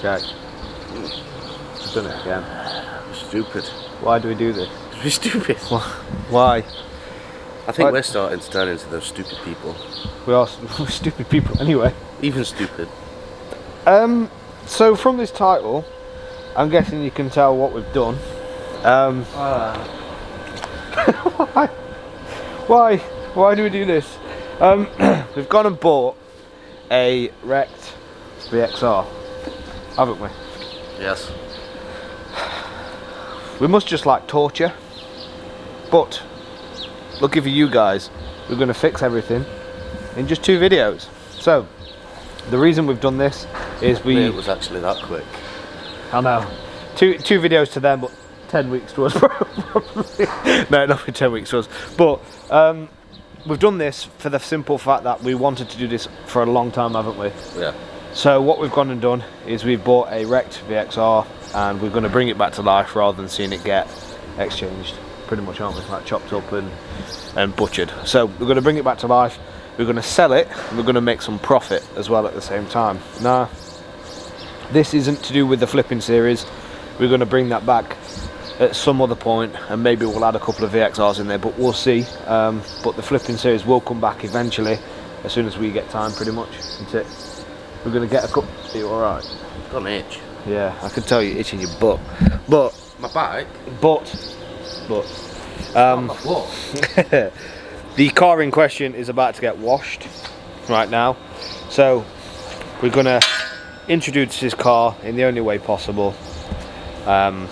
Okay. We've done it again. Stupid. Why do we do this? We're stupid. Why? I think we're starting to turn into those stupid people. We're stupid people anyway. Even stupid. So from this title, I'm guessing you can tell what we've done. Why do we do this? We've gone and bought a wrecked VXR, haven't we? Yes. We must just like torture, but lucky for you guys, we're going to fix everything in just 2 videos. So the reason we've done this is It was actually that quick. I know. Two videos to them, but 10 weeks to us probably. No, not for 10 weeks to us. But we've done this for the simple fact that we wanted to do this for a long time, haven't we? Yeah. So what we've gone and done is we've bought a wrecked VXR and we're going to bring it back to life rather than seeing it get exchanged, pretty much, aren't we? Like chopped up and butchered. So we're going to bring it back to life, we're going to sell it, and we're going to make some profit as well at the same time. Now, this isn't to do with the flipping series. We're going to bring that back at some other point, and maybe we'll add a couple of VXRs in there, but we'll see. But the flipping series will come back eventually, as soon as we get time, pretty much. That's it. We're going to get a couple. Are you alright? Got an itch. Yeah, I can tell you itching your butt. But My back? my butt. The car in question is about to get washed right now, so we're going to introduce this car in the only way possible, and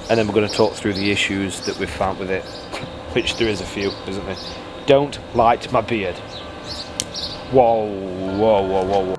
then we're going to talk through the issues that we've found with it, which there is a few, isn't there? Don't light my beard. Whoa, whoa, whoa, whoa, whoa.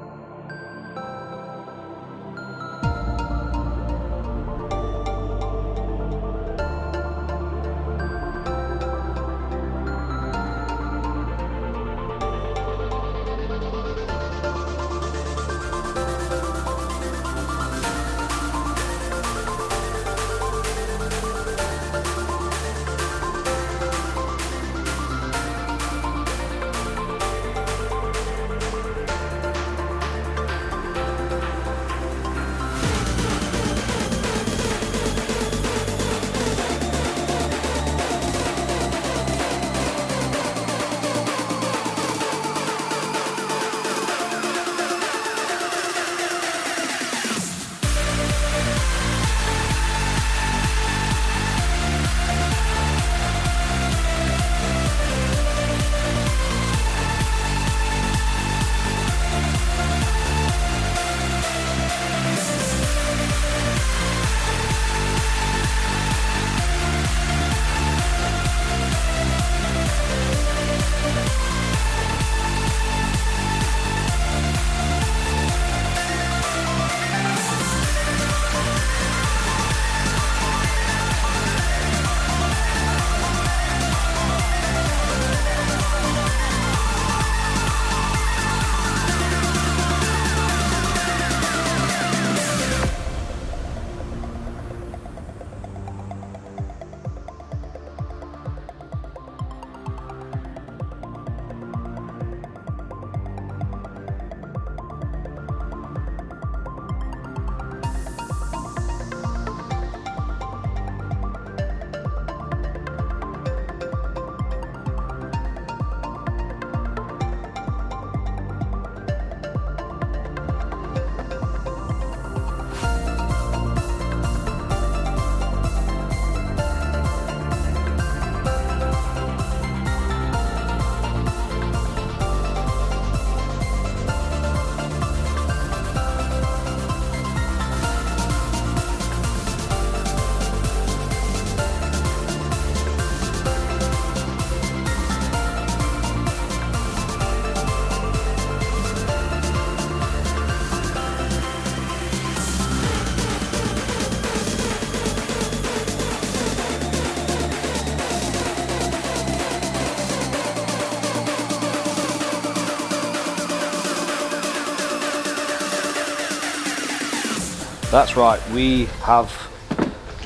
That's right, we have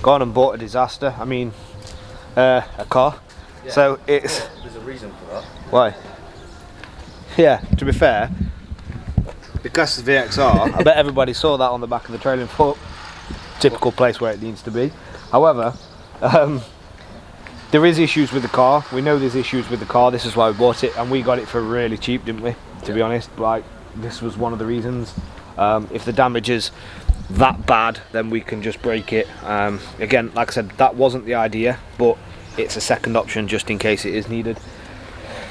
gone and bought a disaster. I mean, a car. Yeah. So it's... There's a reason for that. Why? Yeah, to be fair, because it's VXR, I bet everybody saw that on the back of the trailing foot. Typical place where it needs to be. However, there is issues with the car. We know there's issues with the car. This is why we bought it, and we got it for really cheap, didn't we? To be honest, like this was one of the reasons. If the damage is that bad, then we can just break it. Again, like I said, that wasn't the idea, but it's a second option just in case it is needed.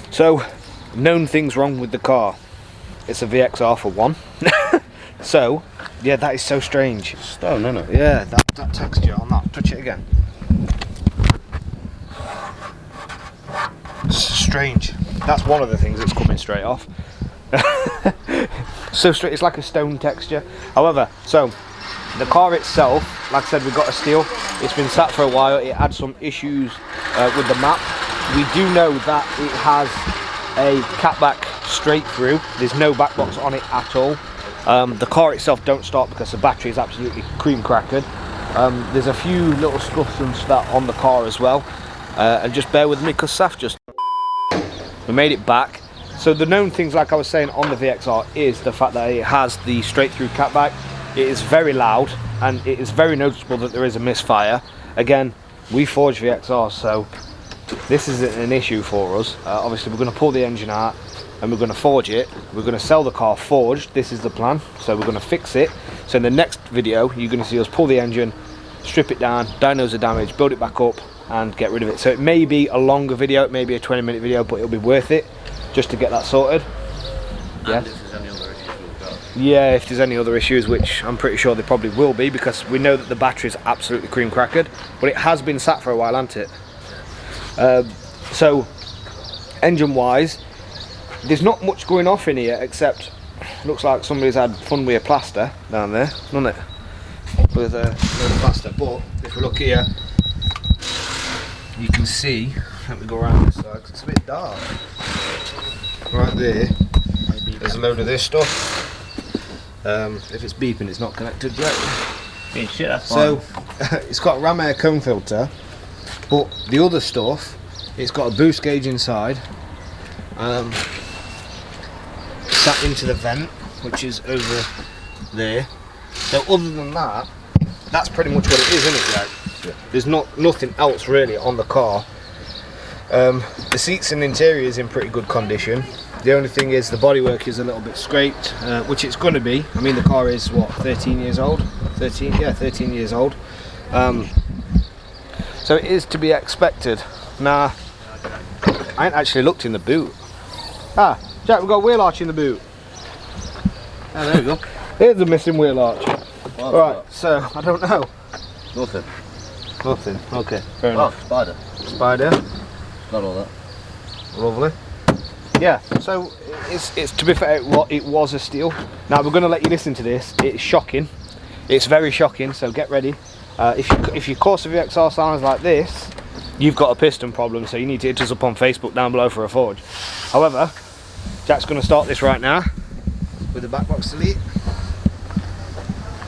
So, known things wrong with the car. It's a VXR for one. So, yeah, that is so strange. Stone, isn't it? Yeah, that texture on that. Touch it again. It's strange. That's one of the things that's coming straight off. So straight, it's like a stone texture. However, so the car itself, like I said, we've got a steel. It's been sat for a while. It had some issues with the map. We do know that it has a catback straight through. There's no back box on it at all. The car itself don't start because the battery is absolutely cream crackered. There's a few little scuffs and stuff on the car as well. And just bear with me because Saf just... We made it back. So the known things, like I was saying, on the VXR is the fact that it has the straight through catback. It is very loud and it is very noticeable that there is a misfire. Again, we forge VXR, so this isn't an issue for us. Obviously we're going to pull the engine out and we're going to forge it. We're going to sell the car forged. This is the plan. So we're going to fix it. So in the next video you're going to see us pull the engine, strip it down, diagnose the damage, build it back up and get rid of it. So it may be a longer video, it may be a 20-minute video, but it'll be worth it just to get that sorted. Yeah. And if there's any other issues we've got. Yeah, if there's any other issues, which I'm pretty sure there probably will be, because we know that the battery is absolutely cream crackered, but it has been sat for a while, hasn't it? So engine wise, there's not much going off in here except looks like somebody's had fun with a plaster down there, doesn't it? With a load of plaster. But if we look here, you can see, let me go around this side because it's a bit dark. Right there, there's a load of this stuff. If it's beeping, it's not connected yet. Yeah, shit, that's So fine. it's got a ram air cone filter, but the other stuff, it's got a boost gauge inside, sat into the vent, which is over there. So other than that, that's pretty much what it is, isn't it, Jack? Yeah. There's nothing else really on the car. The seats and interior is in pretty good condition. The only thing is the bodywork is a little bit scraped, which it's going to be. I mean, the car is what, 13 years old? 13, yeah, 13 years old. So it is to be expected. Nah, I ain't actually looked in the boot. Ah, Jack, we've got a wheel arch in the boot. Ah, there we go. Here's the missing wheel arch. What Right, so I don't know. Nothing. Nothing. Okay, fair Oh, enough. spider. Spider. Not all that. Lovely. Yeah, so it's to be fair, it was a steal. Now we're going to let you listen to this. It's shocking. It's very shocking. So get ready. If your Corsa VXR sounds like this, you've got a piston problem. So you need to hit us up on Facebook down below for a forge. However, Jack's going to start this right now with the back box delete.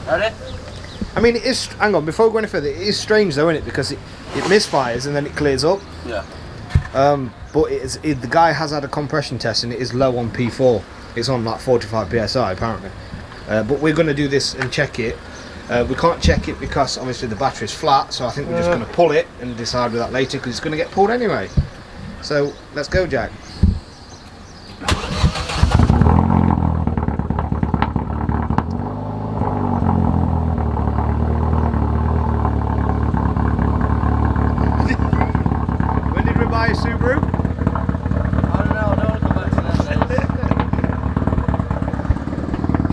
Ready? I mean, it is. Hang on, before we go any further, it is strange though, isn't it? Because it misfires and then it clears up. Yeah. But the guy has had a compression test and it is low on P4. It's on like 45 psi apparently. But we're going to do this and check it. We can't check it because obviously the battery's flat, so I think we're just going to pull it and decide with that later because it's going to get pulled anyway. So let's go, Jack. When did we buy a Subaru? I don't know, I don't want to go back to that.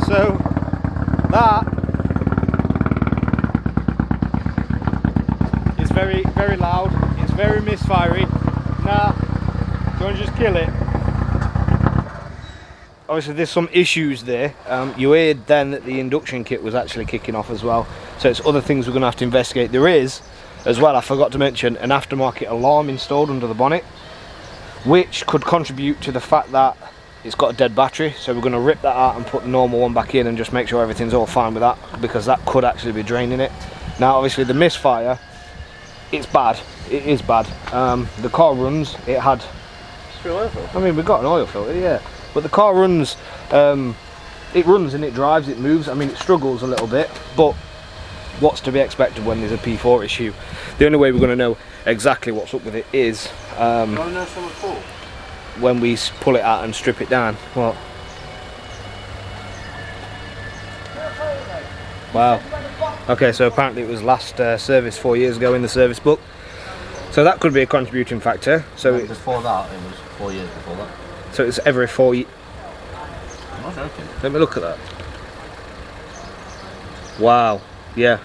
So that is very, very loud. It's very misfiery. Nah, do you want to just kill it? Obviously, there's some issues there. You heard then that the induction kit was actually kicking off as well. So it's other things we're going to have to investigate. There is, as well, I forgot to mention, an aftermarket alarm installed under the bonnet, which could contribute to the fact that it's got a dead battery. So we're going to rip that out and put the normal one back in and just make sure everything's all fine with that, because that could actually be draining it. Now obviously the misfire, it's bad. It is bad. The car runs, it had, It's real oil filter. I mean, we've got an oil filter, yeah, but the car runs it runs and it drives, it moves. I mean, it struggles a little bit, but what's to be expected when there's a P4 issue? The only way we're going to know exactly what's up with it is when we pull it out and strip it down. What? Wow. Okay, so apparently it was last serviced 4 years ago in the service book. So that could be a contributing factor. So before that, it was 4 years before that. So it's every 4 years. I'm not joking. Let me look at that. Wow. Yeah.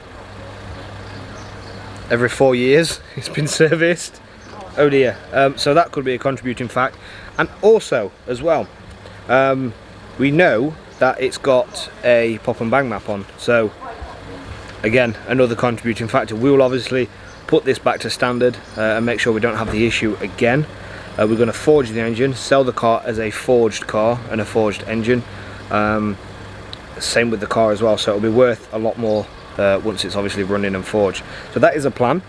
Every 4 years it's been serviced. Oh dear. So that could be a contributing fact. And also, as well, we know that it's got a pop and bang map on. So again, another contributing factor. We will obviously put this back to standard and make sure we don't have the issue again. We're going to forge the engine, sell the car as a forged car and a forged engine. Same with the car as well, so it'll be worth a lot more once it's obviously running and forged. So that is a plan.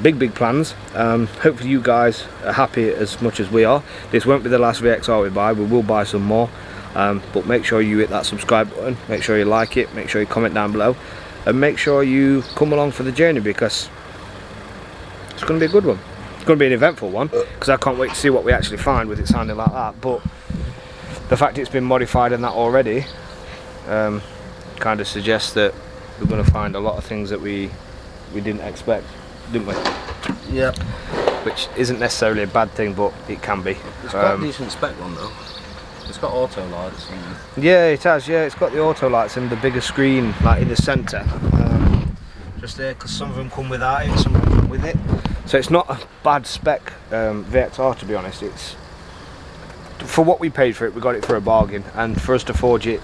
Big plans. Hopefully you guys are happy as much as we are. This won't be the last VXR we buy. We will buy some more, but make sure you hit that subscribe button, make sure you like it, make sure you comment down below, and make sure you come along for the journey, because it's going to be a good one. It's going to be an eventful one, because I can't wait to see what we actually find with it sounding like that. But the fact it's been modified and that already kind of suggests that we're going to find a lot of things that we didn't expect, didn't we? Yeah. Which isn't necessarily a bad thing, but it can be. It's got a decent spec one though. It's got auto lights. And yeah, it has. Yeah, it's got the auto lights and the bigger screen, like in the centre. Just there, because some of them come without it, some of them come with it. So it's not a bad spec VXR, to be honest. It's for what we paid for it. We got it for a bargain, and for us to forge it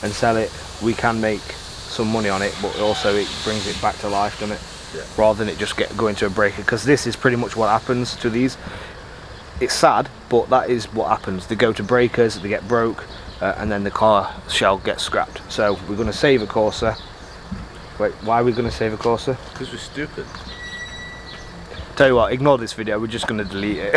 and sell it, we can make some money on it. But also, it brings it back to life, doesn't it? Yeah. Rather than it just going to a breaker, because this is pretty much what happens to these. It's sad, but that is what happens. They go to breakers, they get broke, and then the car shell gets scrapped. So we're going to save a Corsa. Wait, why are we going to save a Corsa? because we're stupid. Tell you what, ignore this video, we're just going to delete it.